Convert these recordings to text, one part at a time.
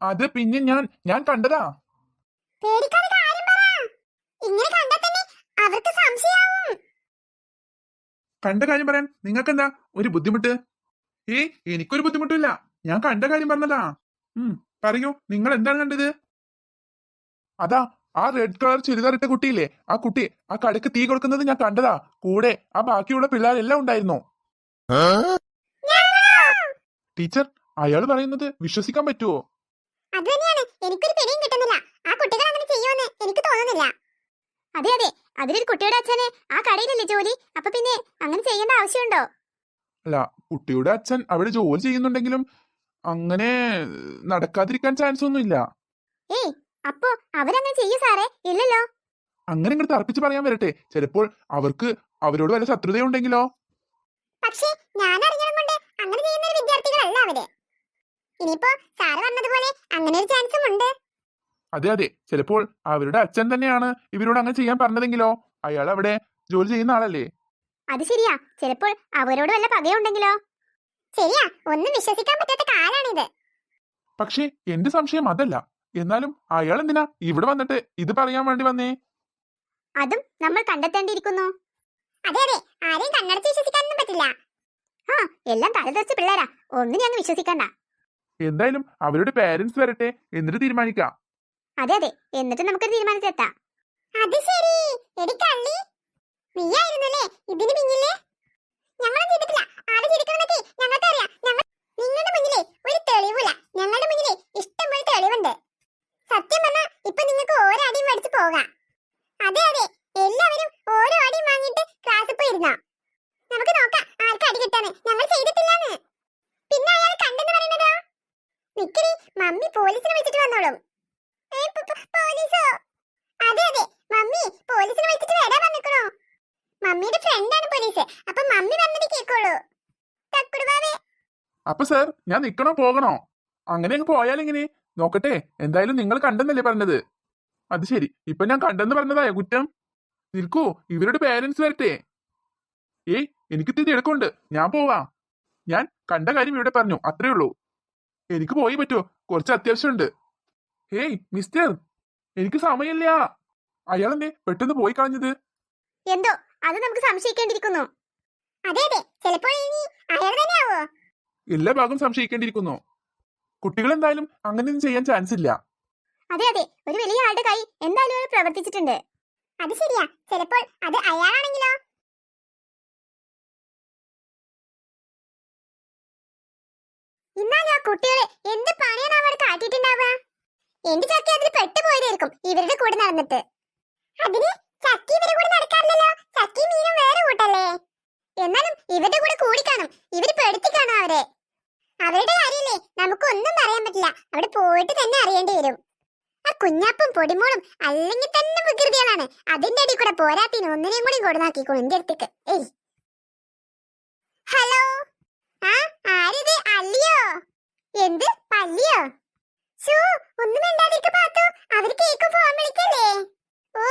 അത് പിന്നെ ഞാൻ കണ്ടതാ. പേടിക്കാതെ കാര്യം പറ. ഇങ്ങനെ കണ്ടാൽ തന്നെ അവർക്ക് സംശയാവും. കണ്ട കാര്യം പറയാൻ നിങ്ങൾക്ക് എന്താ ഒരു ബുദ്ധിമുട്ട്? എനിക്കൊരു ബുദ്ധിമുട്ടില്ല. ഞാൻ കണ്ട കാര്യം പറഞ്ഞതാ. പറയൂ, നിങ്ങൾ എന്താണ് കണ്ടത്? അതാ ആ റെഡ് കളർ ചുരിദാറിട്ട കുട്ടിയില്ലേ, ആ കുട്ടി ആ കടക്ക് തീ കൊടുക്കുന്നത് ഞാൻ കണ്ടതാ. കൂടെ ആ ബാക്കിയുള്ള പിള്ളേരെല്ലാം ഉണ്ടായിരുന്നു. ടീച്ചർ, അയാൾ പറയുന്നത് വിശ്വസിക്കാൻ പറ്റുമോ? അത് തന്നെയാണ് എനിക്കൊരു പിടിയും കിട്ടുന്നില്ല. ആ കുട്ടികൾ അങ്ങനെ ചെയ്യുമെന്ന് എനിക്ക് തോന്നുന്നില്ല. അതെ അതെ, അതിലൊരു കുട്ടിയുടെ അച്ഛന് ആ കടയിലല്ലേ ജോലി. അപ്പൊ പിന്നെ അങ്ങനെ ചെയ്യേണ്ട ആവശ്യമുണ്ടോ? അല്ല, കുട്ടിയുടെ അച്ഛൻ അവിടെ ജോലി ചെയ്യുന്നുണ്ടെങ്കിലും അങ്ങനെ നടക്കാതിരിക്കാൻ ചാൻസ് ഒന്നുമില്ല. അപ്പോ അവരങ്ങനെ ചെയ്യൂ സാറേ? ഇല്ലല്ലോ. അങ്ങനെ ഇങ്ങോട്ട് തർപ്പിച്ച് പറയാൻ വരട്ടെ. ചിലപ്പോൾ അവർക്ക് അവരോട് വല്ല ശത്രുതയുണ്ടെങ്കിലോ? പക്ഷേ ഞാൻ അറിഞ്ഞതും കൊണ്ട് അങ്ങനെ ചെയ്യുന്ന വിദ്യാർത്ഥികളല്ല അവര്. ഇനിയിപ്പോ സാറ് പറഞ്ഞതുപോലെ അങ്ങനെ ഒരു ചാൻസും ഉണ്ട്. അതെ അതെ, ചിലപ്പോൾ അവരുടെ അച്ഛൻ തന്നെയാണ് ഇവരോട് അങ്ങനെ ചെയ്യാൻ പറഞ്ഞതെങ്കിലോ? അയാൾ അവിടെ ജോലി ചെയ്യുന്ന ആളല്ലേ? അത് ശരിയാ. ചിലപ്പോൾ അവരോട് വല്ല പകയുണ്ടെങ്കിലോ? ശരിയാ, ഒന്നും വിശ്വസിക്കാൻ പറ്റാത്ത കാലാണിത്. പക്ഷേ എന്റെ സംശയം അതല്ല. എന്നാലും അയാൾ എന്തിനാ ഇവിടെ വന്നിട്ട് ഇത് പറയാൻ വേണ്ടി വന്നേ? അതും നമ്മൾ കണ്ടെത്തേണ്ടിയിരിക്കുന്നു. അതെ അതെ, ആരെയും കണ്ണടച്ച് വിശ്വസിക്കാനൊന്നും പറ്റില്ല. എല്ലാം തലതെറിച്ച പിള്ളേരാ, ഒന്നും ഞങ്ങൾ വിശ്വസിക്കണ്ട. എന്തായാലും അവരുടെ പേരൻസ് വരട്ടെ, എന്നിട്ട് തീരുമാനിക്കാം. അതെ അതെ, എന്നിട്ട് നമുക്ക് തീരുമാനത്തിലെത്താം. അത് ശരി. എടി കള്ളി, നീയായിരുന്നല്ലേ ഇതിന് പിന്നില്? ഞങ്ങളും ചെയ്തിട്ടില്ല. ആര് ചെയ്തിട്ടുണ്ടെന്നൊക്കെ ഞങ്ങൾക്കറിയാം. നിങ്ങളുടെ മുന്നിലേ ഒരു തെളിവില്ല. ഞങ്ങളുടെ മുന്നിലേ ഇഷ്ടം പോലെ തെളിവുണ്ട്. സത്യം പറഞ്ഞാ ഇപ്പൊ നിങ്ങൾക്ക് ഓരോ അടിയും മേടിച്ച് പോകാം. അതെ അതെ, എല്ലാവരും ഓരോ അടിയും വാങ്ങിയിട്ട് ക്ലാസ്സിൽ പോയിരുന്നോ? നമുക്ക് നോക്കാം ആർക്ക് അടി കിട്ടാന്ന്. ഞങ്ങൾ ചെയ്തിട്ടില്ലാന്ന്. പിന്നെ അയാൾ കണ്ടെന്ന് പറയുന്നതോ? നിക്കറി, മമ്മി പോലീസിനെ വിളിച്ചിട്ട് വന്നോളും. പോലീസോ? അതെ അതെ, മമ്മി പോലീസിനെ വിളിച്ചിട്ട് വരാൻ പറഞ്ഞിക്കണോ? മമ്മിയുടെ ഫ്രണ്ടാണ് പോലീസ്. അപ്പൊ മമ്മി വന്നിട്ട് കേൾക്കോളൂ. അപ്പൊ സാർ, ഞാൻ നിക്കണോ പോകണോ? അങ്ങനെ അങ്ങ് പോയാലെങ്ങനെ? നോക്കട്ടെ, എന്തായാലും നിങ്ങൾ കണ്ടെന്നല്ലേ പറഞ്ഞത്? അത് ശരി, ഇപ്പൊ ഞാൻ കണ്ടെന്ന് പറഞ്ഞതായോ കുറ്റം? നിൽക്കൂ, ഇവരുടെ പേരൻസ് വരട്ടെ. എനിക്ക് തിരി എടുക്കുന്നുണ്ട്, ഞാൻ പോവാ. ഞാൻ കണ്ട കാര്യം ഇവിടെ പറഞ്ഞു, അത്രേ ഉള്ളൂ. എനിക്ക് പോയി പറ്റുമോ? കുറച്ച് അത്യാവശ്യമുണ്ട്. മിസ്റ്റർ, എനിക്ക് സമയമില്ല. അയാളെന്നെ പെട്ടെന്ന് പോയി കളഞ്ഞത്? എന്തോ അത് നമുക്ക് സംശയിക്കേണ്ടിയിരിക്കുന്നു. അതെ അതെ, ചിലപ്പോൾ ഇനി അയാൾ തന്നെയാവോ? എല്ലാ ഭാഗം സംശയിക്കേണ്ടിയിരിക്കുന്നു. കുട്ടികൾ എന്തായാലും അങ്ങനെയൊന്നും ചെയ്യാൻ ചാൻസ് ഇല്ല. അതെ അതെ, ഒരു വലിയ ആളുടെ കൈ എന്തായാലും പ്രവർത്തിച്ചിട്ടുണ്ട്. അത് ശരിയാ, ചിലപ്പോൾ അത് അയാളാണെങ്കിലോ? ഇന്നാലും ആ കുട്ടികളെ എന്ത് പണിയാണ് അവർ കാട്ടിട്ടുണ്ടാവുക? എന്റെ ചക്കി അതിൽ പെട്ടുപോയതായിരിക്കും ഇവരുടെ കൂടെ നടന്നിട്ട്. അതിന് ചക്കി ഇവരുടെ കൂടെ നടക്കാറില്ലല്ലോ. ചക്കി മീനും വേറെ കൂട്ടല്ലേ. എന്നാലും ഇവരുടെ കൂടെ കൂടിക്കാണും. ഇവര് പെടുത്തിക്കാണോ അവരെ? അവരുടെ കാര്യല്ലേ നമുക്കൊന്നും പറയാൻ പറ്റില്ല. അവിടെ പോയിട്ട് തന്നെ അറിയേണ്ടി വരും. ആ കുഞ്ഞാപ്പും പൊടിമോളും അല്ലെങ്കിൽ തന്നെ വികൃതികളാണ്. അതിന്റെ അടി കൂടെ പോരാത്തിന് ഒന്നിനെയും കൂടി കൊടുനാക്കിക്കോളും എന്റെ അടുത്തേക്ക്. ഹലോ, ആരിത്? അല്ലിയോ? എന്ത് പല്ലിയോ? ഒന്നും മിണ്ടാതിരിക്ക് പാത്തു. അവര് കേക്ക് ഫോൺ വിളിക്കല്ലേ? ഓ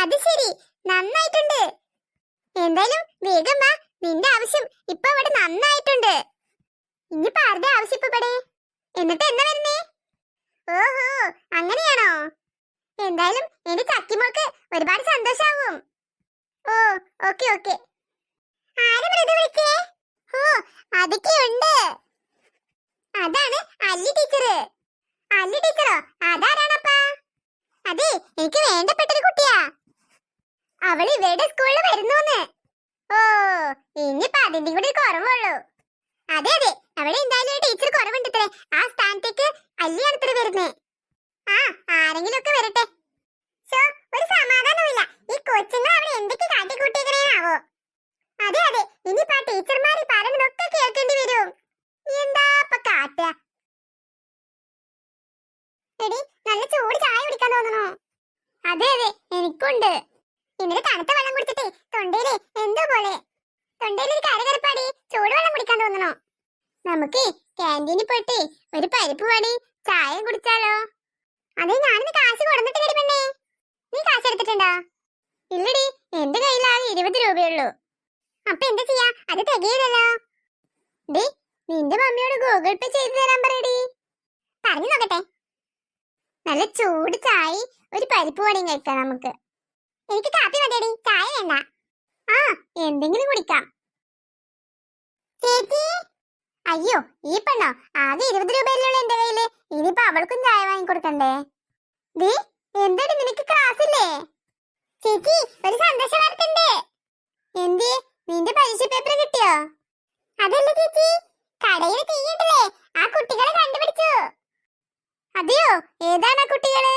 അത് ശരി, നന്നായിട്ടുണ്ട്. എന്തായാലും വേഗം വാ, നിന്റെ ആവശ്യം ഇപ്പൊ ഇവിടെ നന്നായിട്ടുണ്ട്. ഇനിയിപ്പോ ആരുടെ ആവശ്യം ഇപ്പൊ ഇവിടെ? എന്നിട്ട് എന്താ വരുന്നേ? ഓഹോ, അങ്ങനെയാണോ? എന്തായാലും എന്റെ ചക്കിമോൾക്ക് ഒരുപാട് സന്തോഷാവും. ഓ ഓക്കെ ഓക്കെ. ആരും വിളിച്ചേ? അതൊക്കെ ഉണ്ട്. അതാണ് അല്ലി ടീച്ചർ. അല്ലി ടീച്ചറോ? അതാരാണപ്പാ? അതെ, എനിക്ക് വേണ്ടപ്പെട്ടൊരു കുട്ടിയാ. അവൾ ഇവരുടെ സ്കൂളിൽ വരുന്നൂന്ന്. ഓ, ഇനിയിപ്പോ അതിന്റെ കൂടെ കുറവുള്ളൂ. അതെ അതെ, അവിടെ എന്തായാലും ടീച്ചർ കുറവുണ്ട് ഇത്രേ. ആ സ്ഥാനത്തേക്ക് അല്ലിയാണ് ഇത്ര വരുന്നേ. ആരെങ്കിലും ഒക്കെ വരട്ടെ. ഒരു സമാധാനമില്ല. ഈ കൊച്ചുങ്ങൾ അവിടെ എന്തൊക്കെ കാട്ടിക്കൂട്ടിക്കണേനാവോ? അതെ അതെ, ഇനിയിപ്പോ ആ ടീച്ചർമാര് പറയുന്നതൊക്കെ കേൾക്കേണ്ടി വരും. എന്താ ഇപ്പൊ കാട്ടുക? എടി, നല്ല ചൂട് ചായ കുടിക്കാൻ തോന്നണോ? അതെ അതെ, എനിക്കുണ്ട്. ഇന്നലെ തണുത്ത വെള്ളം കുടിച്ചിട്ടേ തൊണ്ടയില് എന്തോ പോലെ. തൊണ്ടയിലൊരു കരകരപ്പാടി. ചൂടുവെള്ളം കുടിക്കാൻ തോന്നണോ? നമുക്ക് ക്യാൻറ്റീനിൽ പോയിട്ട് ഒരു പരിപ്പ് വടി ചായ കുടിച്ചാലോ? അതെ, ഞാനിന്ന് കാശ് കൊടുത്തിട്ടില്ലടി പെണ്ണേ. നീ കാശ് എടുത്തിട്ടുണ്ടോ? ഇല്ലടി, എന്റെ കയ്യിൽ ആകെ 20 രൂപയുള്ളൂ. അപ്പൊ എന്താ ചെയ്യാ? അത് തികയില്ലല്ലോ. നിന്റെ മമ്മിയോട് ഗൂഗിൾ പേ ചെയ്തു തരാൻ പറയടി. പറഞ്ഞു നോക്കട്ടെ. നല്ല ചൂട് ചായ ഒരു പരിപ്പ് വടയും കഴിക്കാം നമുക്ക്. എനിക്ക് കാപ്പി മതിയടി, ചായ വേണ്ട. ആ, എന്തെങ്കിലും കുടിക്കാം. ചേച്ചി, അയ്യോ ഈ പെണ്ണോ, ആകെ 20 രൂപയല്ലേ എന്റെ കയ്യില്. ഇനിയിപ്പോ അവൾക്കും ചായ വാങ്ങിക്കൊടുക്കണ്ടേ? ദേ, എന്താടി നിനക്ക് ക്ലാസ് ഇല്ലേ? ചേച്ചി, ഒരു സന്ദേശ വാർത്തയുണ്ട്. എന്തേ, നിന്റെ പരീക്ഷ പേപ്പർ കിട്ടിയോ? അതല്ല ചേച്ചി, കടയിൽ തീയിട്ടില്ലേ, ആ കുട്ടികളെ കണ്ടുപിടിച്ചു. അതെയോ, ഏതാണ് ആ കുട്ടികള്?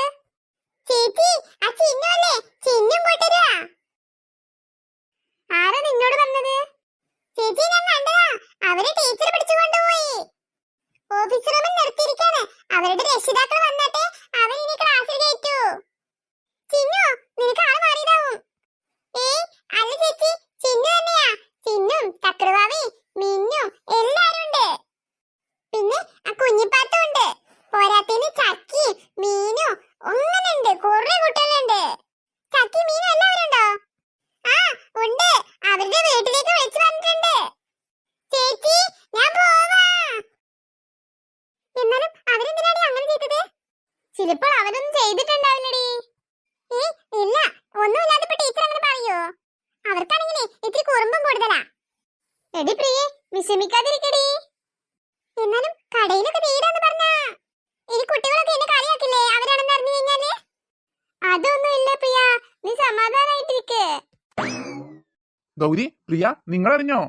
ചേച്ചി, ആ ചിന്നു അല്ലേ, ചിന്നും കൂട്ടരാ. ആരാ നിന്നോട് പറഞ്ഞത്? ചേച്ചി, ഞാൻ കണ്ടതാ, അവരെ ടീച്ചർ പിടിച്ചു കൊണ്ടുപോയി. ഓഫീസ് റൂമിൽ നിർത്തിയിരിക്കാണ്. അവരുടെ രക്ഷിതാക്കൾ വന്നിട്ട് അവൻ ഇനി ക്ലാസ്സിൽ കയറ്റൂ. ചിന്നു, നിനക്ക് ആള് മാറിയതാവും. ഏയ് അല്ല ചേച്ചി, ചിന്നു തന്നെയാ. ചിന്നും തക്രവാവി മിന്നും എല്ലാരും ഉണ്ട്. പിന്നെ ആ കുഞ്ഞിപ്പാത്തും ഉണ്ട്. പോരാത്തിന് ചക്കിയും മീനും ഒന്നുണ്ട്, കുറെ കുട്ടികളുണ്ട്. ചക്കി മീനും എല്ലാവരും ഉണ്ടോ? ആ ഉണ്ട്, അവരുടെ വീട്ടിലേക്ക് വിളിച്ചു പറഞ്ഞിട്ടുണ്ട്. ചേച്ചി, ഞാൻ പോവാ. എന്നാലും അവരെന്തിനാണ് അങ്ങനെ ചെയ്തത്? ചിലപ്പോൾ അവരൊന്നും ചെയ്തിട്ടുണ്ടാവില്ലടി. ഇല്ല, ഒന്നുമില്ലാതെ ടീച്ചർ അങ്ങനെ പറയോ? അവർക്കാണെങ്കിലേ ഇത്തിരി കുറുമ്പും കൂടുതലാ. എടി പ്രിയേ, വിഷമിക്കാതിരിക്കടി. എന്നാലും കടയിലൊക്കെ തീരാന്ന് പറഞ്ഞാ ഇനി കുട്ടികളൊക്കെ എന്നെ കളിയാക്കില്ലേ അവരാണെന്ന് അറിഞ്ഞു കഴിഞ്ഞാല്? അതൊന്നും ഇല്ല പ്രിയ, നീ സമാധാനായിട്ടിരിക്ക്. ഗൗരി, പ്രിയ, നിങ്ങൾ അറിഞ്ഞോ?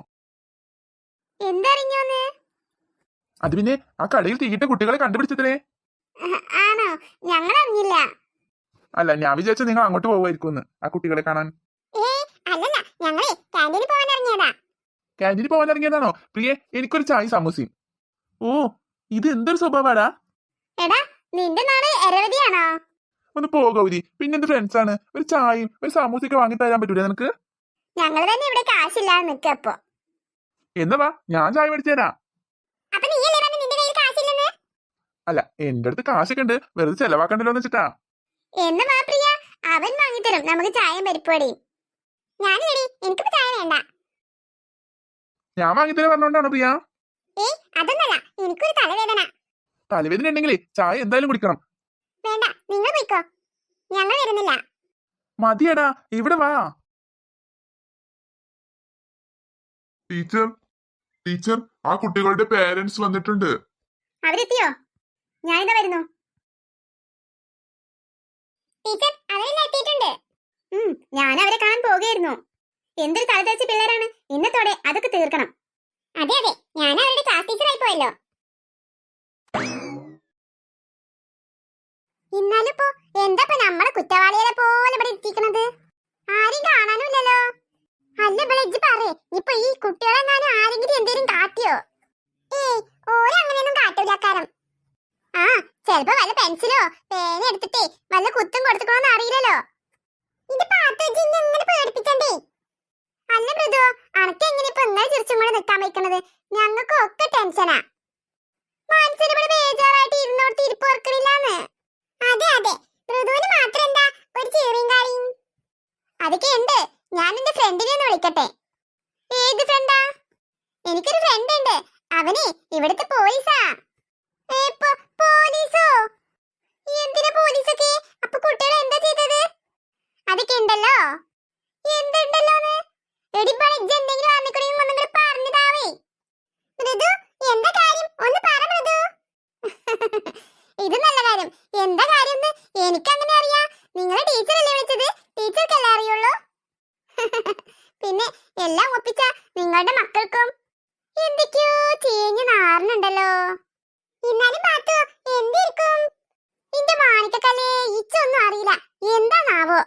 എന്തറിഞ്ഞോന്ന്? അത് പിന്നെ ആ കടയിൽ തീയിട്ട കുട്ടികളെ കണ്ടുപിടിച്ചതിലേ. ആണോ? ഞങ്ങൾ അറിഞ്ഞില്ല. അല്ല, ഞാൻ വിചാരിച്ച നിങ്ങൾ അങ്ങോട്ട് പോകുമായിരിക്കും ആ കുട്ടികളെ കാണാൻ. അല്ലല്ല, ഞങ്ങളെ ക്യാന്റീനിൽ പോകാൻ ഇറങ്ങിയതാ. ക്യാന്റീനിൽ പോകാൻ ഇറങ്ങിയതാണോ? പ്രിയെ, എനിക്കൊരു ചായ സമൂസയും. ഓ, ഇത് എന്തൊരു സ്വഭാവടാ. എടാ, നിന്റെ നാട് എരവതിയാണോ? ഒന്ന് പോ ഗൗരി, പിന്നെ എന്റെ ഫ്രണ്ട്സ് ആണ്. ഒരു ചായയും ഒരു സമൂസയൊക്കെ വാങ്ങി തരാൻ പറ്റൂലേ നിനക്ക്? ഞങ്ങൾ തന്നെ ഇവിടെ കാശില്ലാതെ നിക്കപ്പോ. എന്നാ വാ, ഞാൻ ചായ മേടിച്ചു തരാം. അപ്പൊ നീയല്ലേ പറഞ്ഞ നിന്റെ കയ്യിൽ കാശില്ലെന്ന്? അല്ല, എന്റെ അടുത്ത് കാശൊക്കെ ഉണ്ട്, വെറുതെ ചെലവാക്കണ്ടല്ലോ എന്ന് വെച്ചിട്ടാ. എന്ന് വാ പ്രിയ, അവൻ വാങ്ങിത്തരും നമുക്ക് ചായയും പരിപ്പുവടയും. ഞാനില്ലടി, എനിക്കിപ്പോ ചായ വേണ്ട. ഞാൻ വാങ്ങിത്തരാൻ പറഞ്ഞോണ്ടാണോ പ്രിയ? അതൊന്നല്ല, എനിക്കൊരു തലവേദന. തലവേദന ഉണ്ടെങ്കിലേ ചായ എന്തായാലും കുടിക്കണം. വേണ്ട, നിങ്ങൾ പോയിക്കോ, ഞങ്ങൾ വരുന്നില്ല. മതിയടാ, ഇവിടെ വാ. ടീച്ചർ, ടീച്ചർ, ആ കുട്ടികളുടെ പേരന്റ്സ് വന്നിട്ടുണ്ട്. അവരെത്തിയോ? ഞാനിതാ വരുന്നു. ടീച്ചർ, അവരെല്ലാം എത്തിയിട്ടുണ്ട്. ഞാൻ അവരെ കാണാൻ പോകുകയായിരുന്നു. എന്തൊരു തലതെറിച്ച പിള്ളേരാണ്. ഇന്നത്തോടെ അതൊക്കെ തീർക്കണം. അതെ അതെ, ഞാൻ അവരുടെ ക്ലാസ് ടീച്ചറായി പോയല്ലോ. ഇന്നാലിപ്പോ എന്താ നമ്മളെ കുറ്റവാളികളെ പോലെ ഇവിടെ എത്തിക്കണത്? ആരും കാണാനുമില്ലല്ലോ. അല്ല വിളിച്ച് പറയേ, ഇപ്പൊ ഈ കുട്ടികളെങ്ങാനും ആരെങ്കിലും എന്തേലും കാട്ടിയോ? ഓരങ്ങനെയൊന്നും കാട്ടൂലക്കാരം. ആ, ചെലപ്പോ വല്ല പെൻസിലോ പേന എടുത്തിട്ടേ വല്ല കുത്തും കൊടുക്കണോന്ന് അറിയില്ലല്ലോ. ഇത് പാത്തേജിന്ന് എങ്ങനെ പേടിപ്പിക്കണ്ടേ? അല്ല മൃദു, അനക്ക് എങ്ങനെ ഇപ്പൊ ഇങ്ങനെ ചിരിച്ചും കൂടെ നിൽക്കാൻ വയ്ക്കണത്? ഞങ്ങൾക്ക് ഒക്കെ ടെൻഷനാ. മനസ്സിന് ഇവിടെ ബേജാറായിട്ട് ഇരുന്നോട്ട് ഇരിപ്പ് ഓർക്കണില്ലാന്ന്. അതെ അതെ, മൃദുവിന് മാത്രം എന്താ ഒരു ചീറിയും കാളിയും? അതൊക്കെ ഉണ്ട്. ഞാൻ എന്റെ ഫ്രണ്ടിനെ ഒന്ന് വിളിക്കട്ടെ. ഏത് ഫ്രണ്ടാ? എനിക്കൊരു ഫ്രണ്ട് ഉണ്ട്, അവനെ ഇവിടുത്തെ പോലീസാ. പോലീസോ? എന്തിനാ പോലീസൊക്കെ? അപ്പൊ കുട്ടികൾ എന്താ ചെയ്തത്? അതൊക്കെ ഉണ്ടല്ലോ. എന്തുണ്ടല്ലോന്ന്? എന്തെങ്കിലും ആമിക്കുടിയും ഒന്നും കൂടെ പറഞ്ഞതാവേ. മൃദു, എന്താ കാര്യം? ഒന്ന് പറ മൃദു. ഇത് നല്ല കാര്യം. എന്താ കാര്യം എനിക്കങ്ങനെ അറിയാം. നിങ്ങളെ ടീച്ചറല്ലേ വിളിച്ചത്? ടീച്ചർക്കല്ലേ അറിയുള്ളൂ. പിന്നെ എല്ലാം ഒപ്പിച്ച നിങ്ങളുടെ മക്കൾക്കും എന്തൊക്കെയോ ചീഞ്ഞു നാറുന്നുണ്ടല്ലോ. എന്നാലും പാത്തു എന്തിരിക്കും? എന്റെ മാണിക്കക്കല്ലേ, ഇച്ചൊന്നും അറിയില്ല. എന്താണാവോ?